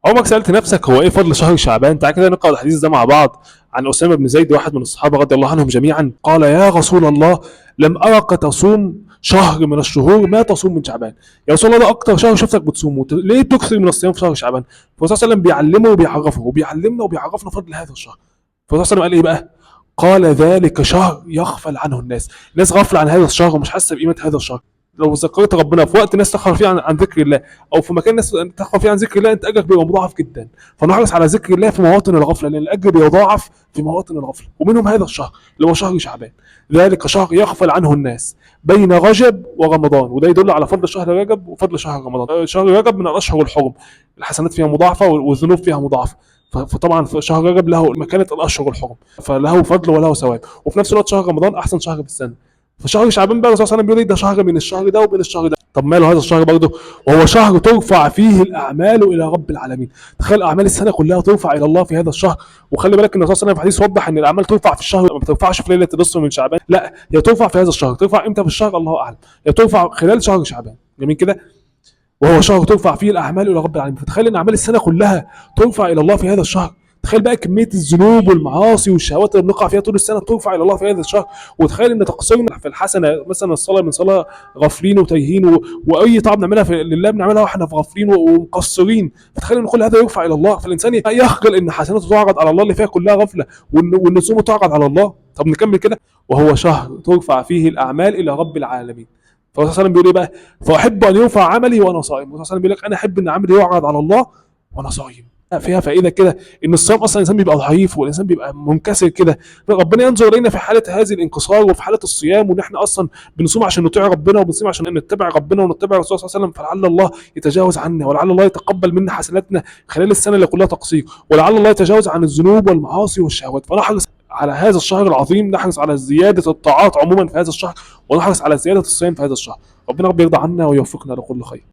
عمرك سألت نفسك هو ايه فضل شهر شعبان؟ تعال كده نقرأ الحديث ده مع بعض. عن أسامة بن زيد واحد من الصحابة رضي الله عنهم جميعا قال: يا رسول الله، لم أرك تصوم شهر من الشهور ما تصوم من شعبان. يا رسول الله، ده أكتر شهر شفتك بتصومه، ليه تكثر من الصيام في شهر شعبان؟ فالرسول صلى الله عليه وسلم بيعلمه وبيعرفه وبيعلمنا وبيعرفنا فضل هذا الشهر. فالرسول صلى الله عليه وسلم قال ايه بقى؟ قال: ذلك شهر يغفل عنه الناس. الناس غافلة عن هذا الشهر ومش حاسة بقيمة هذا الشهر. لو ذكرت ربنا في وقت الناس تغفل فيه عن ذكر الله، او في مكان الناس تغفل فيه عن ذكر الله، انت اجرك بيبقى مضاعف جدا. فنحرص على ذكر الله في مواطن الغفله، لان الاجر بيضاعف في مواطن الغفله، ومنهم هذا الشهر اللي هو شهر شعبان. ذلك شهر يغفل عنه الناس بين رجب ورمضان. وده يدل على فضل شهر رجب وفضل شهر رمضان. شهر رجب من الاشهر الحرم، الحسنات فيها مضاعفه والذنوب فيها مضاعفه. فطبعا في شهر رجب له مكانه الاشهر الحرم، فله فضل وله ثواب. وفي نفس الوقت شهر رمضان احسن شهر في السنه. فشهر شعبان بقى الرسول صلى الله عليه وسلم بيقول ده شهر من الشهر ده وبين الشهر ده. طب ماله هذا الشهر برضه؟ وهو شهر ترفع فيه الاعمال الى رب العالمين. تخيل اعمال السنه كلها ترفع الى الله في هذا الشهر. وخلي بالك ان الرسول صلى الله عليه وسلم في حديث وضح ان الاعمال ترفع في الشهر، ما بترفعش في ليله النصف من شعبان، لا، هي ترفع في هذا الشهر. ترفع امتى في الشهر؟ الله اعلم. هي ترفع خلال شهر شعبان. جميل كده. وهو شهر ترفع فيه الاعمال الى رب العالمين. فتخيل ان اعمال السنه كلها ترفع الى الله في هذا الشهر. تخيل بقى كميه الذنوب والمعاصي والشهوات اللي بنقع فيها طول السنه ترفع الى الله في هذا الشهر. وتخيل ان تقصيرنا في الحسنه، مثلا الصلاه من صلاه غافلين وتايهين واي طاعه بنعملها لله بنعملها واحنا غافلين ومقصرين. فتخيل ان كل هذا يرفع الى الله. فالانسان يخجل ان حسناته تعرض على الله اللي فيها كلها غفله، وان صومه تعرض على الله. طب نكمل كده. وهو شهر ترفع فيه الاعمال الى رب العالمين. فالرسول صلى الله عليه وسلم بيقول ايه بقى؟ فاحب ان يرفع عملي وانا صائم. الرسول صلى الله عليه وسلم بيقول لك انا احب ان عملي يعرض على الله وانا صايم. فيها فائده كده ان الصيام اصلا الانسان بيبقى ضعيف والانسان بيبقى منكسر كده. ربنا ينظر الينا في حاله هذه الانكسار وفي حاله الصيام، وان احنا اصلا بنصوم عشان نطيع ربنا وبنصوم عشان نتبع ربنا ونتبع الرسول صلى الله عليه وسلم. فلعل الله يتجاوز عنا، ولعل الله يتقبل منا حسناتنا خلال السنه اللي كلها تقصير، ولعل الله يتجاوز عن الذنوب والمعاصي والشهوات. فنحرص على هذا الشهر العظيم، نحرص على زياده الطاعات عموما في هذا الشهر، ونحرص على زياده الصيام في هذا الشهر. ربنا رب يرضى عنا ويوفقنا لكل خير.